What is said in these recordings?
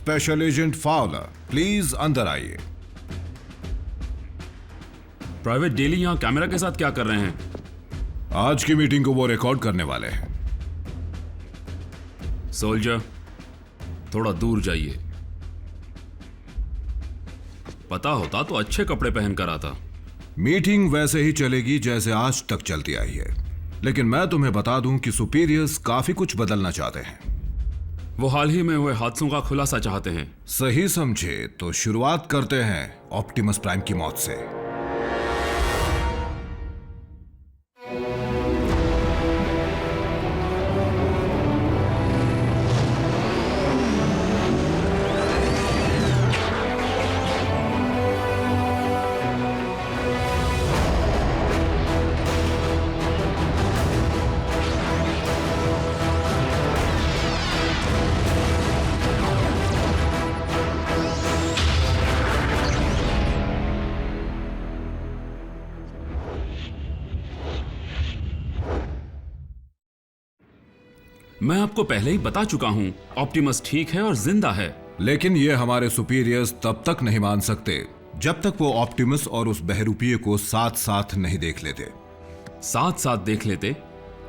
Special agent Fowler, please अंदर आइए। Private daily यहाँ कैमरा के साथ क्या कर रहे हैं? आज की मीटिंग को वो रिकॉर्ड करने वाले हैं। सोल्जर, थोड़ा दूर जाइए। पता होता तो अच्छे कपड़े पहन कर आता। मीटिंग वैसे ही चलेगी जैसे आज तक चलती आई है, लेकिन मैं तुम्हें बता दूं कि सुपीरियर्स काफी कुछ बदलना चाहते हैं। वो हाल ही में हुए हादसों का खुलासा चाहते हैं। सही समझे तो शुरुआत करते हैं ऑप्टिमस प्राइम की मौत से। मैं आपको पहले ही बता चुका हूं, ऑप्टिमस ठीक है और जिंदा है। लेकिन ये हमारे सुपीरियर्स तब तक नहीं मान सकते जब तक वो ऑप्टिमस और उस बहरूपिये को साथ साथ नहीं देख लेते। साथ साथ देख लेते?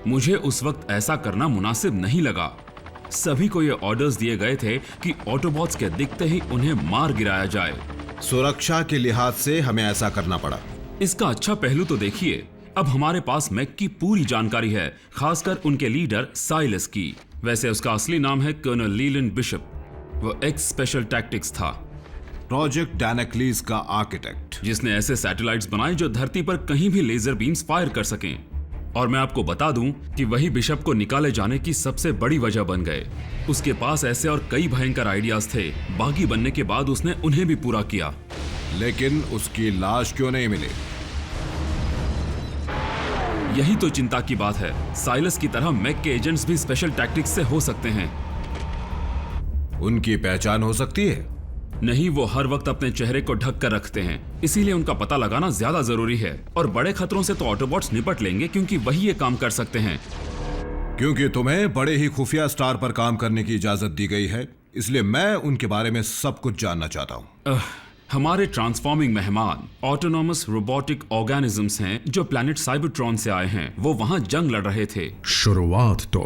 मुझे उस वक्त ऐसा करना मुनासिब नहीं लगा। सभी को ये ऑर्डर्स दिए गए थे कि ऑटोबॉट्स के दिखते ही उन्हें मार गिराया जाए। सुरक्षा के लिहाज से हमें ऐसा करना पड़ा। इसका अच्छा पहलू तो देखिए, अब हमारे पास मैक की पूरी जानकारी है, खासकर उनके लीडर साइलस की। वैसे उसका असली नाम है कर्नल लीलैंड बिशप। वो एक्स स्पेशल टैक्टिक्स था, प्रोजेक्ट डायनेक्लीज का आर्किटेक्ट, जिसने ऐसे सैटेलाइट्स बनाए जो धरती पर कहीं भी लेजर बीम्स फायर कर सकें। और मैं आपको बता दूं कि वही बिशप को निकाले जाने की सबसे बड़ी वजह बन गए। उसके पास ऐसे और कई भयंकर आइडियाज थे, बागी बनने के बाद उसने उन्हें भी पूरा किया। लेकिन उसकी लाश क्यों नहीं मिली? यही तो चिंता की बात है। साइलस की तरह मैक के एजेंट्स भी स्पेशल टैक्टिक्स से हो सकते हैं। उनकी पहचान हो सकती है? नहीं, वो हर वक्त अपने चेहरे को ढक कर रखते हैं, इसीलिए उनका पता लगाना ज्यादा जरूरी है। और बड़े खतरों से तो ऑटोबॉट्स निपट लेंगे, क्योंकि वही ये काम कर सकते हैं। क्योंकि तुम्हें बड़े ही खुफिया स्टार पर काम करने की इजाजत दी गई है, इसलिए मैं उनके बारे में सब कुछ जानना चाहता हूँ। हमारे ट्रांसफॉर्मिंग मेहमान ऑटोनॉमस रोबोटिक ऑर्गेनिजम्स हैं जो प्लैनेट साइबरट्रॉन से आए हैं। वो वहां जंग लड़ रहे थे। शुरुआत तो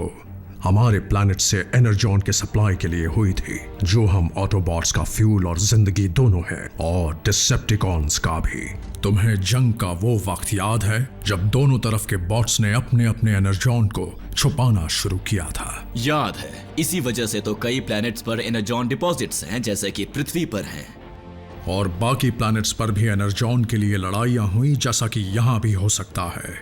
हमारे प्लैनेट से एनर्जॉन के सप्लाई के लिए हुई थी, जो हम ऑटोबॉट्स का फ्यूल और जिंदगी दोनों है, और डिसेप्टिकॉन्स का भी। तुम्हें जंग का वो वक्त याद है जब दोनों तरफ के बॉट्स ने अपने अपने एनर्जॉन को छुपाना शुरू किया था? याद है। इसी वजह से तो कई प्लैनेट्स पर एनर्जॉन डिपॉजिट्स हैं, जैसे कि पृथ्वी पर हैं। और बाकी प्लैनेट्स पर भी एनर्जॉन के लिए लड़ाइयां हुई, जैसा कि यहाँ भी हो सकता है।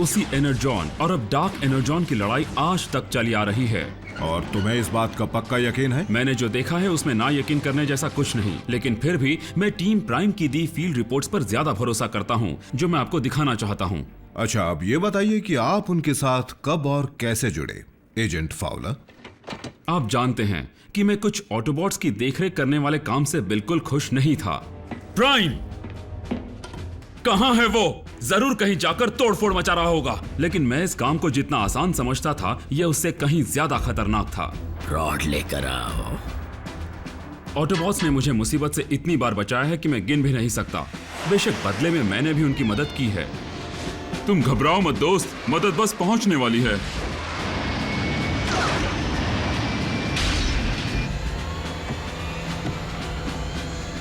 उसी एनर्जॉन और अब डार्क एनर्जॉन की लड़ाई आज तक चली आ रही है। और तुम्हें इस बात का पक्का यकीन है? मैंने जो देखा है उसमें ना यकीन करने जैसा कुछ नहीं, लेकिन फिर भी मैं टीम प्राइम की दी फील्ड रिपोर्ट्स पर ज्यादा भरोसा करता हूँ, जो मैं आपको दिखाना चाहता हूँ। अच्छा, अब ये बताइए कि आप उनके साथ कब और कैसे जुड़े, एजेंट फाउलर? आप जानते हैं कि मैं कुछ ऑटोबॉट्स की देखरेख करने वाले काम से बिल्कुल खुश नहीं था। प्राइम कहां है वो? जरूर कहीं जाकर तोड़फोड़ मचा रहा होगा। लेकिन मैं इस काम को जितना आसान समझता था, यह उससे कहीं ज्यादा खतरनाक था। रॉड लेकर आओ। ऑटोबॉट्स ने मुझे मुसीबत से इतनी बार बचाया है कि मैं गिन भी नहीं सकता। बेशक बदले में मैंने भी उनकी मदद की है। तुम घबराओ मत दोस्त, मदद बस पहुंचने वाली है।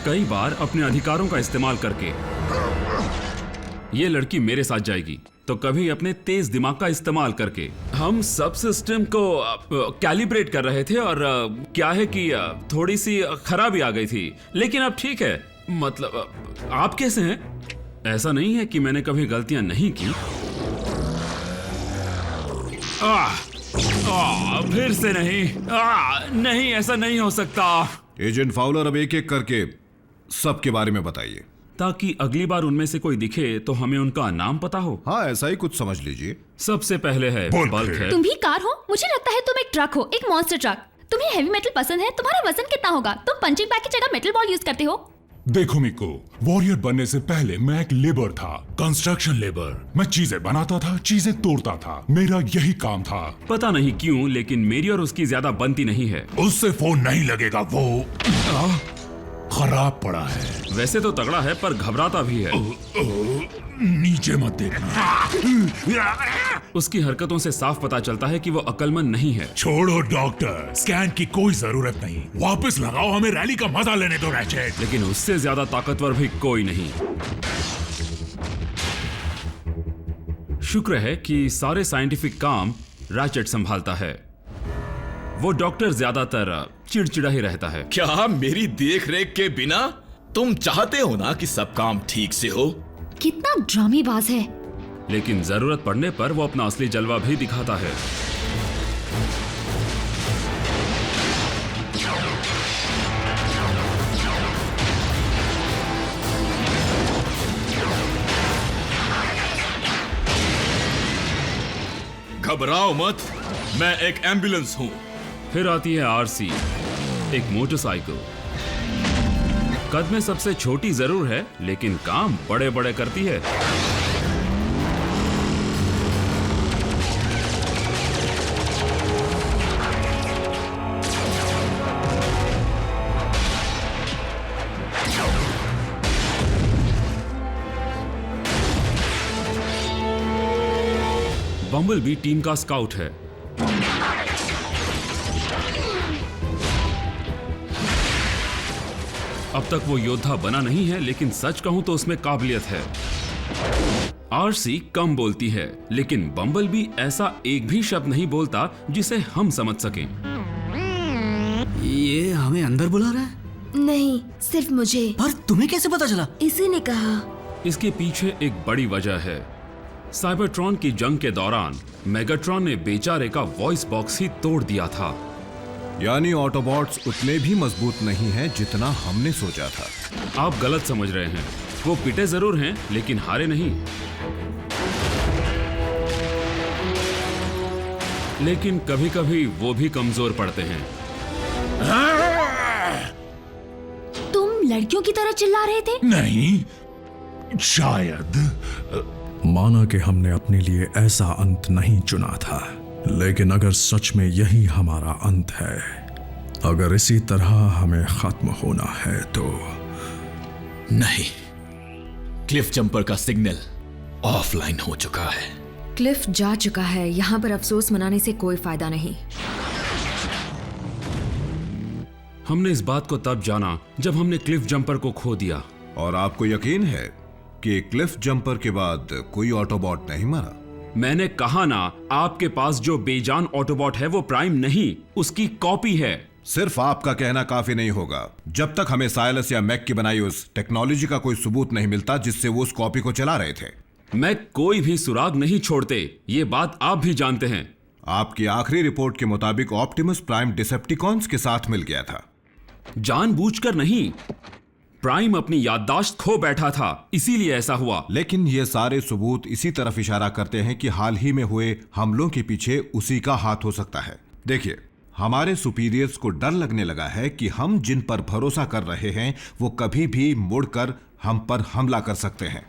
कई बार अपने अधिकारों का इस्तेमाल करके ये लड़की मेरे साथ जाएगी, तो कभी अपने तेज दिमाग का इस्तेमाल करके। हम सब सिस्टम को कैलिब्रेट कर रहे थे, और क्या है कि थोड़ी सी खराबी आ गई थी, लेकिन अब ठीक है। मतलब आप कैसे हैं? ऐसा नहीं है कि मैंने कभी गलतियां नहीं की। फिर से नहीं। नहीं, ऐसा नहीं हो सकता। एजेंट फाउलर, अब एक एक करके सबके बारे में बताइए, ताकि अगली बार उनमें से कोई दिखे तो हमें उनका नाम पता हो। हाँ, ऐसा ही कुछ समझ लीजिए। सबसे पहले है बल्क है। तुम भी कार हो? मुझे लगता है तुम एक ट्रक हो, एक मॉन्स्टर ट्रक। तुम्हें हेवी मेटल पसंद है? तुम्हारा वजन कितना होगा? तुम पंचिंग बैग की जगह मेटल बॉल यूज करते हो। देखो मिको, वॉरियर बनने से पहले मैं एक लेबर था, कंस्ट्रक्शन लेबर। मैं चीजें बनाता था, चीजें तोड़ता था, मेरा यही काम था। पता नहीं क्यों, लेकिन मेरी और उसकी ज्यादा बनती नहीं है। उससे फोन नहीं लगेगा, वो खराब पड़ा है। वैसे तो तगड़ा है पर घबराता भी है। नीचे मत देखना। उसकी हरकतों से साफ पता चलता है कि वो अक्लमंद नहीं है। छोड़ो डॉक्टर, स्कैन की कोई जरूरत नहीं। वापस लगाओ, हमें रैली का मजा लेने दो रैचेट। लेकिन उससे ज्यादा ताकतवर भी कोई नहीं। शुक्र है कि सारे साइंटिफिक काम रैचेट संभालता है। वो डॉक्टर ज्यादातर चिड़चिड़ा ही रहता है। क्या मेरी देख रेख के बिना तुम चाहते हो ना कि सब काम ठीक से हो? कितना ड्रामेबाज है। लेकिन जरूरत पड़ने पर वो अपना असली जलवा भी दिखाता है। घबराओ मत, मैं एक एम्बुलेंस हूं। फिर आती है आरसी, एक मोटरसाइकिल। कद में सबसे छोटी जरूर है, लेकिन काम बड़े बड़े करती है। बम्बल भी टीम का स्काउट है। अब तक वो योद्धा बना नहीं है, लेकिन सच कहूं तो उसमें काबिलियत है। आरसी कम बोलती है, लेकिन बम्बल भी ऐसा एक भी शब्द नहीं बोलता जिसे हम समझ सकें। ये हमें अंदर बुला रहा है? नहीं, सिर्फ मुझे। पर तुम्हें कैसे पता चला? इसी ने कहा। इसके पीछे एक बड़ी वजह है। साइबरट्रॉन की जंग के दौरान मेगाट्रॉन ने बेचारे का वॉइस बॉक्स ही तोड़ दिया था। यानी ऑटोबॉट्स उतने भी मजबूत नहीं हैं जितना हमने सोचा था। आप गलत समझ रहे हैं। वो पिटे जरूर हैं, लेकिन हारे नहीं। लेकिन कभी कभी वो भी कमजोर पड़ते हैं। तुम लड़कियों की तरह चिल्ला रहे थे? नहीं, शायद। माना कि हमने अपने लिए ऐसा अंत नहीं चुना था, लेकिन अगर सच में यही हमारा अंत है, अगर इसी तरह हमें खत्म होना है तो नहीं, क्लिफ जंपर का सिग्नल ऑफलाइन हो चुका है। क्लिफ जा चुका है। यहाँ पर अफसोस मनाने से कोई फायदा नहीं। हमने इस बात को तब जाना जब हमने क्लिफ जंपर को खो दिया। और आपको यकीन है कि क्लिफ जंपर के बाद कोई ऑटोबॉट नहीं मरा? मैंने कहा ना, आपके पास जो बेजान ऑटोबॉट है वो प्राइम नहीं, उसकी कॉपी है। सिर्फ आपका कहना काफी नहीं होगा। जब तक हमें साइलस या मैक की बनाई उस टेक्नोलॉजी का कोई सबूत नहीं मिलता जिससे वो उस कॉपी को चला रहे थे। मैं कोई भी सुराग नहीं छोड़ते, ये बात आप भी जानते हैं। आपकी आखिरी रिपोर्ट के मुताबिक ऑप्टिमस प्राइम डिसेप्टिकॉन्स के साथ मिल गया था। जानबूझकर नहीं, प्राइम अपनी याददाश्त खो बैठा था, इसीलिए ऐसा हुआ। लेकिन ये सारे सबूत इसी तरफ इशारा करते हैं कि हाल ही में हुए हमलों के पीछे उसी का हाथ हो सकता है। देखिए, हमारे सुपीरियर्स को डर लगने लगा है कि हम जिन पर भरोसा कर रहे हैं वो कभी भी मुड़कर हम पर हमला कर सकते हैं।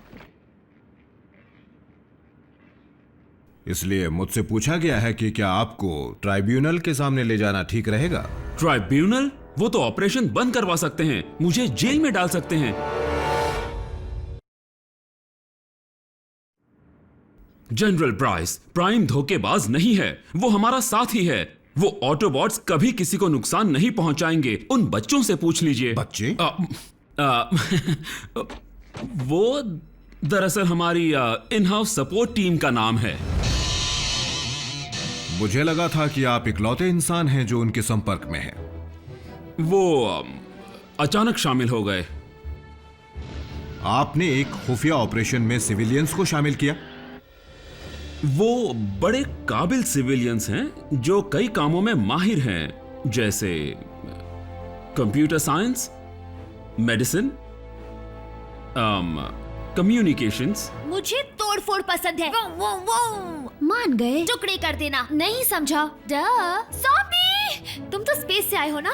इसलिए मुझसे पूछा गया है कि क्या आपको ट्राइब्यूनल के सामने ले जाना ठीक रहेगा? ट्राइब्यूनल? वो तो ऑपरेशन बंद करवा सकते हैं, मुझे जेल में डाल सकते हैं। जनरल ब्राइस प्राइम धोखेबाज नहीं है, वो हमारा साथी है। वो ऑटोबॉट्स कभी किसी को नुकसान नहीं पहुंचाएंगे। उन बच्चों से पूछ लीजिए। बच्चे? वो दरअसल हमारी इन हाउस सपोर्ट टीम का नाम है। मुझे लगा था कि आप इकलौते इंसान हैं जो उनके संपर्क में हैं। वो अचानक शामिल हो गए। आपने एक खुफिया ऑपरेशन में सिविलियंस को शामिल किया? वो बड़े काबिल सिविलियंस हैं जो कई कामों में माहिर हैं, जैसे कंप्यूटर साइंस, मेडिसिन, कम्युनिकेशंस। मुझे तोड़फोड़ पसंद है। वो। मान गए? टुकड़े कर देना। नहीं समझा। सॉम्बी, तुम तो स्पेस से आए हो ना?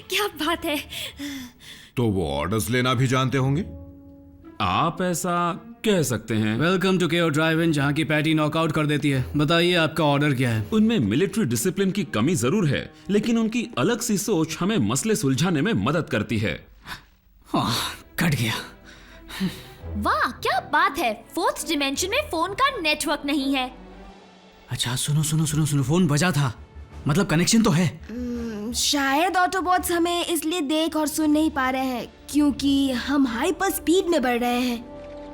क्या बात है। तो वो ऑर्डर्स लेना भी जानते होंगे। आप ऐसा कह सकते हैं। वेलकम टू केओ ड्राइव इन, जहाँ की पैटी नॉकआउट कर देती है। बताइए आपका ऑर्डर क्या है? उनमें मिलिट्री डिसिप्लिन की कमी जरूर है, लेकिन उनकी अलग सी सोच हमें मसले सुलझाने में मदद करती है। हाँ, कट गया। वाह क्या बात है, फोर्थ डिमेंशन में फोन का नेटवर्क नहीं है। अच्छा सुनो सुनो सुनो सुनो, फोन बजा था, मतलब कनेक्शन तो है। शायद ऑटोबॉट्स हमें इसलिए देख और सुन नहीं पा रहे हैं क्योंकि हम हाइपर स्पीड में बढ़ रहे हैं।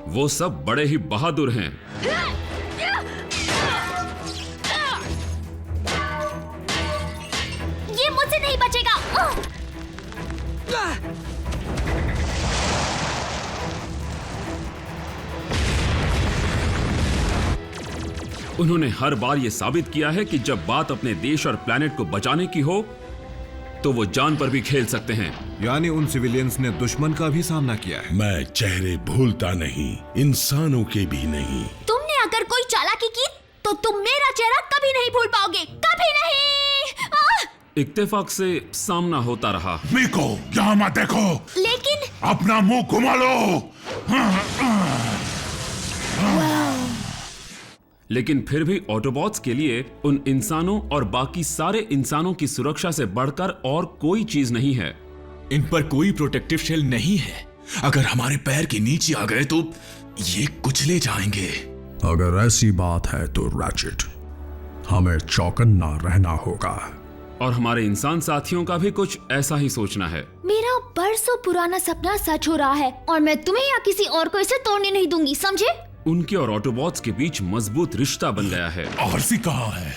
वो सब बड़े ही बहादुर हैं। ये मुझसे नहीं बचेगा। उन्होंने हर बार ये साबित किया है कि जब बात अपने देश और प्लेनेट को बचाने की हो तो वो जान पर भी खेल सकते हैं। यानी उन सिविलियंस ने दुश्मन का भी सामना किया है। मैं चेहरे भूलता नहीं, इंसानों के भी नहीं। तुमने अगर कोई चालाकी की तो तुम मेरा चेहरा कभी नहीं भूल पाओगे, कभी नहीं। इत्तेफाक से सामना होता रहा। मीको, यहाँ मत देखो। लेकिन अपना मुंह घुमा लो। लेकिन फिर भी ऑटोबॉट्स के लिए उन इंसानों और बाकी सारे इंसानों की सुरक्षा से बढ़कर और कोई चीज नहीं है। इन पर कोई प्रोटेक्टिव शेल नहीं है। अगर हमारे पैर के नीचे आ गए तो ये कुचले जाएंगे। अगर ऐसी बात है तो रैचेट, हमें चौकन्ना रहना होगा। और हमारे इंसान साथियों का भी कुछ ऐसा ही सोचना है। मेरा बरसों पुराना सपना सच हो रहा है और मैं तुम्हें या किसी और को इसे तोड़ने नहीं दूंगी, समझे? उनके और ऑटोबॉट्स के बीच मजबूत रिश्ता बन गया है। आरसी कहाँ है?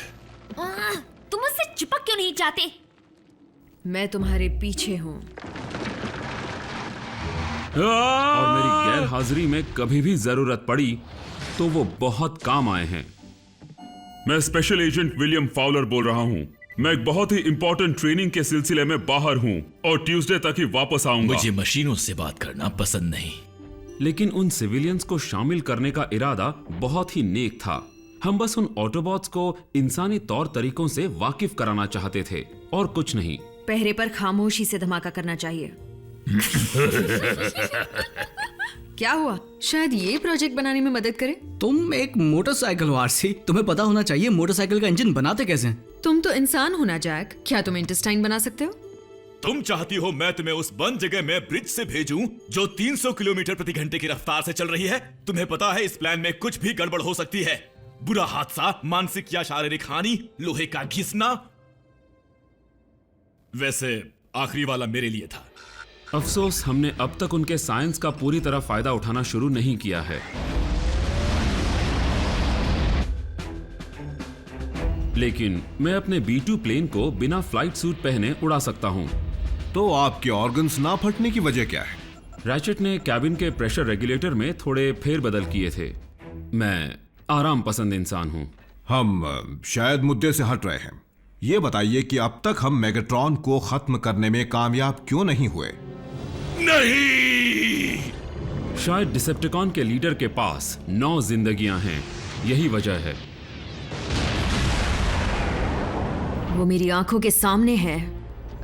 तुम मुझसे चिपक क्यों नहीं जाते? मैं तुम्हारे पीछे हूँ। और मेरी गैर हाजिरी में कभी भी जरूरत पड़ी तो वो बहुत काम आए हैं। मैं स्पेशल एजेंट विलियम फाउलर बोल रहा हूँ। मैं एक बहुत ही इंपॉर्टेंट ट्रेनिंग के सिलसिले में बाहर हूँ और ट्यूसडे तक ही वापस आऊंगा। मुझे मशीनों से बात करना पसंद नहीं। लेकिन उन सिविलियंस को शामिल करने का इरादा बहुत ही नेक था। हम बस उन ऑटोबॉट्स को इंसानी तौर तरीकों से वाकिफ कराना चाहते थे और कुछ नहीं। पहरे पर खामोशी से धमाका करना चाहिए। क्या हुआ? शायद ये प्रोजेक्ट बनाने में मदद करे। तुम एक मोटरसाइकिल हो आरसी, तुम्हें पता होना चाहिए मोटरसाइकिल का इंजन बनाते कैसे हैं। तुम तो इंसान हो ना जैक, क्या तुम इंटेस्टाइन बना सकते हो? तुम चाहती हो मैं तुम्हें उस बंद जगह में ब्रिज से भेजूं जो 300 किलोमीटर प्रति घंटे की रफ्तार से चल रही है? तुम्हें पता है इस प्लान में कुछ भी गड़बड़ हो सकती है। बुरा हादसा, मानसिक या शारीरिक हानि, लोहे का घिसना। वैसे आखिरी वाला मेरे लिए था। अफसोस हमने अब तक उनके साइंस का पूरी तरह फायदा उठाना शुरू नहीं किया है। लेकिन मैं अपने B2 प्लेन को बिना फ्लाइट सूट पहने उड़ा सकता हूं। तो आपके ऑर्गन्स ना फटने की वजह क्या है? रैचेट ने कैबिन के प्रेशर रेगुलेटर में थोड़े फेरबदल किए थे। मैं आराम पसंद इंसान हूं। हम शायद मुद्दे से हट रहे हैं। ये बताइए कि अब तक हम मेगाट्रॉन को खत्म करने में कामयाब क्यों नहीं हुए? नहीं! शायद डिसेप्टिकॉन के लीडर के पास 9 जिंदगियां हैं, यही वजह है। वो मेरी आंखों के सामने है।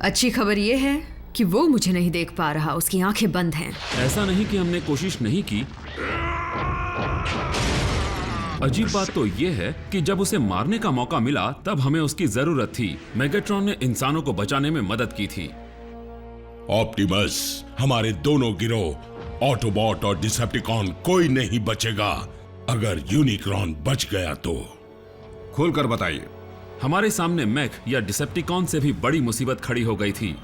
अच्छी खबर ये है कि वो मुझे नहीं देख पा रहा, उसकी आंखें बंद हैं। ऐसा नहीं कि हमने कोशिश नहीं की। अजीब बात तो ये है कि जब उसे मारने का मौका मिला तब हमें उसकी जरूरत थी। मेगाट्रॉन ने इंसानों को बचाने में मदद की थी। ऑप्टिमस, हमारे दोनों गिरोह ऑटोबॉट और डिसेप्टिकॉन कोई नहीं बचेगा। अगर यूनिक्रॉन बच गया तो। खोलकर बताइए। हमारे सामने मैक या डिसेप्टिकॉन से भी बड़ी मुसीबत खड़ी हो गई थी।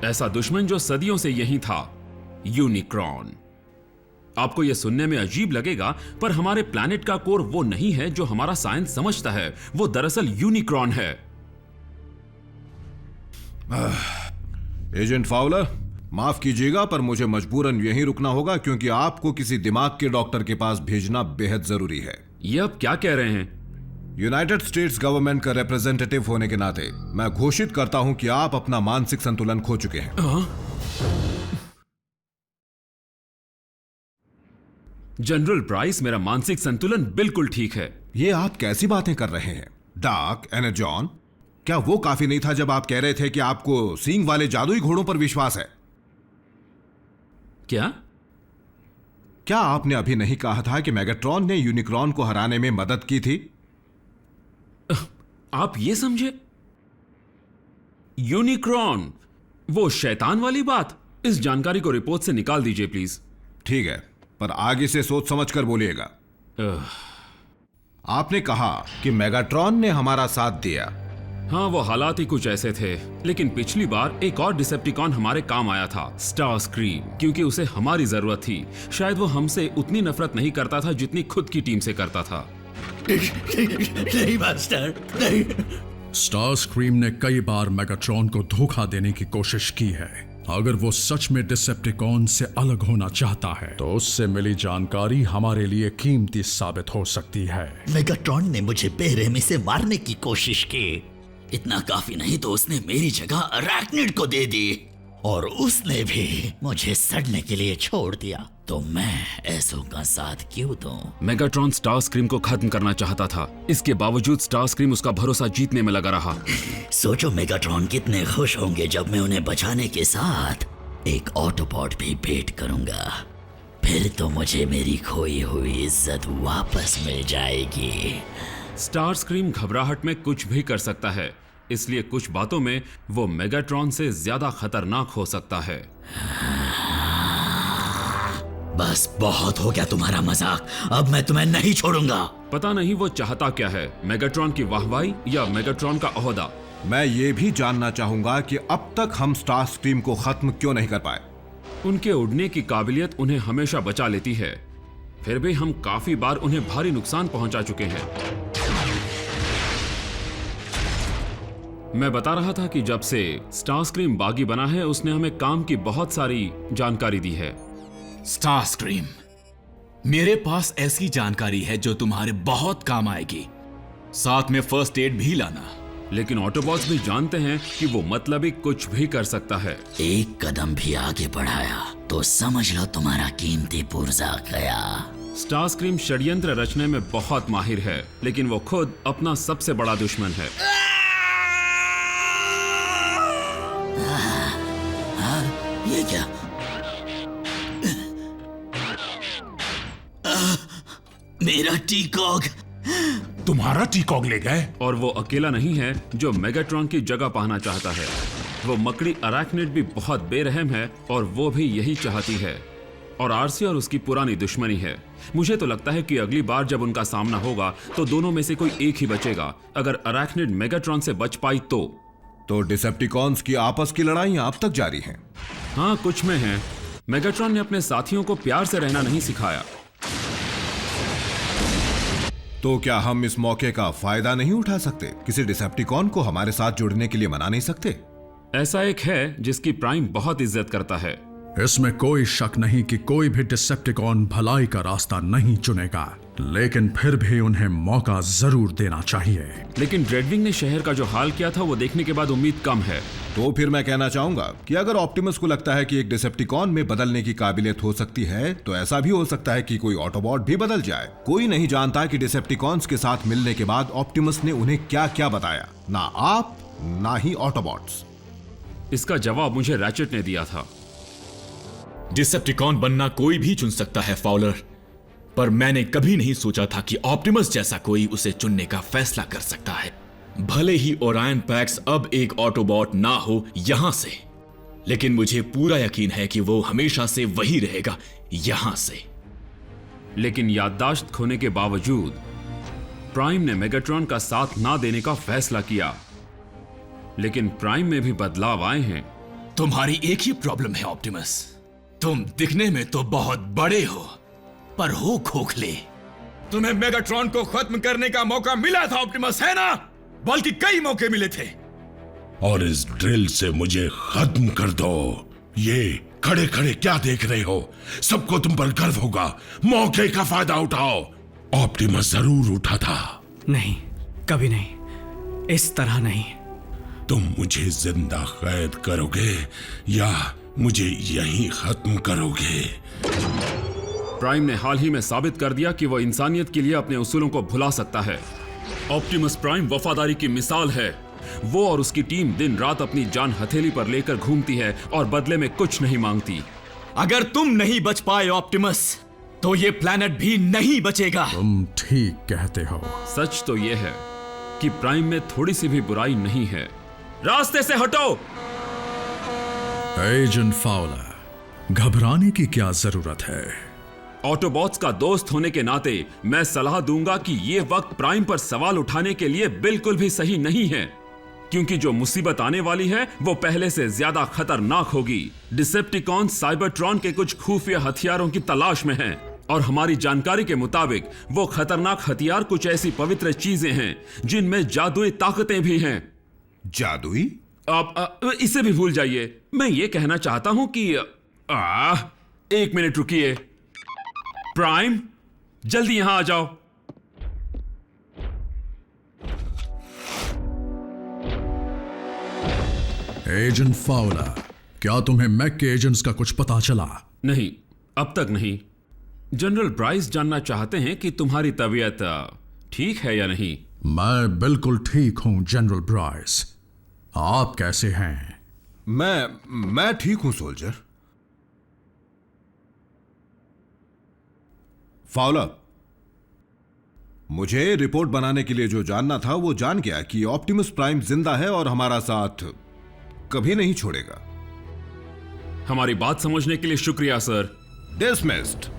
ऐसा दुश्मन जो सदियों से यही था, यूनिक्रॉन। आपको यह सुनने में अजीब लगेगा, पर हमारे प्लैनेट का कोर वो नहीं है जो हमारा साइंस समझता है। वो दरअसल यूनिक्रॉन है। एजेंट फाउलर, माफ कीजिएगा पर मुझे मजबूरन यहीं रुकना होगा क्योंकि आपको किसी दिमाग के डॉक्टर के पास भेजना बेहद जरूरी है। ये आप क्या कह रहे हैं? यूनाइटेड स्टेट्स गवर्नमेंट का रिप्रेजेंटेटिव होने के नाते मैं घोषित करता हूं कि आप अपना मानसिक संतुलन खो चुके हैं। जनरल प्राइस, मेरा मानसिक संतुलन बिल्कुल ठीक है। ये आप कैसी बातें कर रहे हैं? डार्क एनर्जॉन, क्या वो काफी नहीं था जब आप कह रहे थे कि आपको सींग वाले जादुई घोड़ों पर विश्वास है? क्या? क्या आपने अभी नहीं कहा था कि मेगाट्रॉन ने यूनिक्रॉन को हराने में मदद की थी? आप ये समझे? यूनिक्रॉन, वो शैतान वाली बात? इस जानकारी को रिपोर्ट से निकाल दीजिए प्लीज। ठीक है, पर आगे से सोच समझ कर बोलिएगा। आपने कहा कि मेगाट्रॉन ने हमारा साथ दिया। हाँ, वो हालात ही कुछ ऐसे थे, लेकिन पिछली बार एक और डिसेप्टिकॉन हमारे काम आया था, स्टार स्क्रीम, क्योंकि उसे हमारी जरूरत थी। शायद वो हमसे उतनी नफरत नहीं करता था जितनी खुद की टीम से करता था। नहीं मास्टर, नहीं। स्टार स्क्रीम ने कई बार मेगाट्रॉन को धोखा देने की कोशिश की है। अगर वो सच में डिसेप्टिकॉन से अलग होना चाहता है तो उससे मिली जानकारी हमारे लिए कीमती साबित हो सकती है। मेगाट्रॉन ने मुझे बेरहमी से मारने की कोशिश की। इतना काफी नहीं तो उसने मेरी जगह अरैक्निड को दे दी और उसने भी मुझे सड़ने के लिए छोड़ दिया। तो मैं ऐसों का साथ क्यों दूं? मेगाट्रॉन स्टार स्क्रीम को खत्म करना चाहता था, इसके बावजूद स्टार स्क्रीम उसका भरोसा जीतने में लगा रहा। सोचो मेगाट्रॉन कितने खुश होंगे जब मैं उन्हें बचाने के साथ एक ऑटोबॉट भी भेंट करूंगा। फिर तो मुझे मेरी खोई हुई इज्जत वापस मिल जाएगी। स्टार स्क्रीम घबराहट में कुछ भी कर सकता है, इसलिए कुछ बातों में वो मेगाट्रॉन से ज्यादा खतरनाक हो सकता है। बस बहुत हो गया तुम्हारा मजाक, अब मैं तुम्हें नहीं छोड़ूंगा। पता नहीं वो चाहता क्या है, मेगाट्रॉन की वाहवाही या मेगाट्रॉन का ओहदा। मैं ये भी जानना चाहूंगा कि अब तक हम स्टार स्क्रीम को खत्म क्यों नहीं कर पाए। उनके उड़ने की काबिलियत उन्हें हमेशा बचा लेती है, फिर भी हम काफी बार उन्हें भारी नुकसान पहुंचा चुके हैं। मैं बता रहा था कि जब से स्टार स्क्रीम बागी बना है उसने हमें काम की बहुत सारी जानकारी दी है। स्टार स्क्रीम, मेरे पास ऐसी जानकारी है जो तुम्हारे बहुत काम आएगी। साथ में फर्स्ट एड भी लाना। लेकिन ऑटोबॉट्स भी जानते हैं कि वो मतलबी कुछ भी कर सकता है। एक कदम भी आगे बढ़ाया तो समझ लो तुम्हारा कीमती पुर्जा गया। स्टार स्क्रीम षड्यंत्र रचने में बहुत माहिर है, लेकिन वो खुद अपना सबसे बड़ा दुश्मन है। ये क्या? मेरा टीकॉग! तुम्हारा टीकॉग ले गए? और वो अकेला नहीं है जो मेगाट्रॉन की जगह पाना चाहता है। वो मकड़ी अरैक्निड भी बहुत बेरहम है और वो भी यही चाहती है। और आरसी और उसकी पुरानी दुश्मनी है। मुझे तो लगता है कि अगली बार जब उनका सामना होगा तो दोनों में से कोई एक ही बचेगा। अगर अरैक्निड मेगाट्रॉन से बच पाई तो डिसेप्टिकॉन्स की आपस की लड़ाइयां अब तक जारी हैं। हाँ, कुछ में है। मेगाट्रॉन ने अपने साथियों को प्यार से रहना नहीं सिखाया। तो क्या हम इस मौके का फायदा नहीं उठा सकते? किसी डिसेप्टिकॉन को हमारे साथ जुड़ने के लिए मना नहीं सकते? ऐसा एक है जिसकी प्राइम बहुत इज्जत करता है। इसमें कोई शक नहीं कि कोई भी डिसेप्टिकॉन भलाई का रास्ता नहीं चुनेगा, लेकिन फिर भी उन्हें मौका जरूर देना चाहिए। लेकिन ड्रेडविंग ने शहर का जो हाल किया था वो देखने के बाद उम्मीद कम है। तो फिर मैं कहना चाहूंगा कि अगर ऑप्टिमस को लगता है कि एक डिसेप्टिकॉन में बदलने की काबिलियत हो सकती है तो ऐसा भी हो सकता है कि कोई ऑटोबॉट भी बदल जाए। कोई नहीं जानता कि डिसेप्टिकॉन्स के साथ मिलने के बाद ऑप्टिमस ने उन्हें क्या क्या बताया, ना आप ना ही ऑटोबॉट्स। इसका जवाब मुझे रैचेट ने दिया था। डिसेप्टिकॉन बनना कोई भी चुन सकता है फाउलर, पर मैंने कभी नहीं सोचा था कि ऑप्टिमस जैसा कोई उसे चुनने का फैसला कर सकता है। भले ही ओरायन पैक्स अब एक ऑटोबॉट ना हो यहां से, लेकिन मुझे पूरा यकीन है कि वो हमेशा से वही रहेगा यहां से। लेकिन याददाश्त खोने के बावजूद प्राइम ने मेगाट्रॉन का साथ ना देने का फैसला किया। लेकिन प्राइम में भी बदलाव आए हैं। तुम्हारी एक ही प्रॉब्लम है ऑप्टिमस, तुम दिखने में तो बहुत बड़े हो पर हो खोखले। तुम्हें मेगाट्रॉन को खत्म करने का मौका मिला था ऑप्टिमस, है ना? बल्कि कई मौके मिले थे। और इस ड्रिल से मुझे खत्म कर दो। ये खड़े खड़े क्या देख रहे हो? सबको तुम पर गर्व होगा। मौके का फायदा उठाओ। ऑप्टिमस जरूर उठा था। नहीं, कभी नहीं, इस तरह नहीं। तुम मुझे जिंदा कैद करोगे या मुझे यहीं खत्म करोगे? प्राइम ने हाल ही में साबित कर दिया कि वह इंसानियत के लिए अपने उसूलों को भुला सकता है। ऑप्टिमस प्राइम वफादारी की मिसाल है। वो और उसकी टीम दिन रात अपनी जान हथेली पर लेकर घूमती है और बदले में कुछ नहीं मांगती। अगर तुम नहीं बच पाए ऑप्टिमस, तो ये प्लैनेट भी नहीं बचेगा। तुम ठीक कहते हो। सच तो यह है कि प्राइम में थोड़ी सी भी बुराई नहीं है। रास्ते से हटो। एजेंट फाउलर, घबराने की क्या जरूरत है? ऑटोबॉट्स का दोस्त होने के नाते मैं सलाह दूंगा कि यह वक्त प्राइम पर सवाल उठाने के लिए बिल्कुल भी सही नहीं है, क्योंकि जो मुसीबत आने वाली है वो पहले से ज्यादा खतरनाक होगी। डिसेप्टिकॉन साइबरट्रॉन के कुछ खुफिया हथियारों की तलाश में हैं, और हमारी जानकारी के मुताबिक वो खतरनाक हथियार कुछ ऐसी पवित्र चीजें हैं जिनमें जादुई ताकतें भी हैं। जादुई? आप इसे भी भूल जाइए। मैं ये कहना चाहता हूं कि एक मिनट रुकिए। प्राइम, जल्दी यहां आ जाओ। एजेंट फाउलर, क्या तुम्हें मैक के एजेंट्स का कुछ पता चला? नहीं, अब तक नहीं। जनरल ब्राइस जानना चाहते हैं कि तुम्हारी तबीयत ठीक है या नहीं। मैं बिल्कुल ठीक हूं जनरल ब्राइस। आप कैसे हैं? मैं ठीक हूं सोल्जर। फाउलर, मुझे रिपोर्ट बनाने के लिए जो जानना था वो जान गया कि ऑप्टिमस प्राइम जिंदा है और हमारा साथ कभी नहीं छोड़ेगा। हमारी बात समझने के लिए शुक्रिया सर। डिसमिस्ड।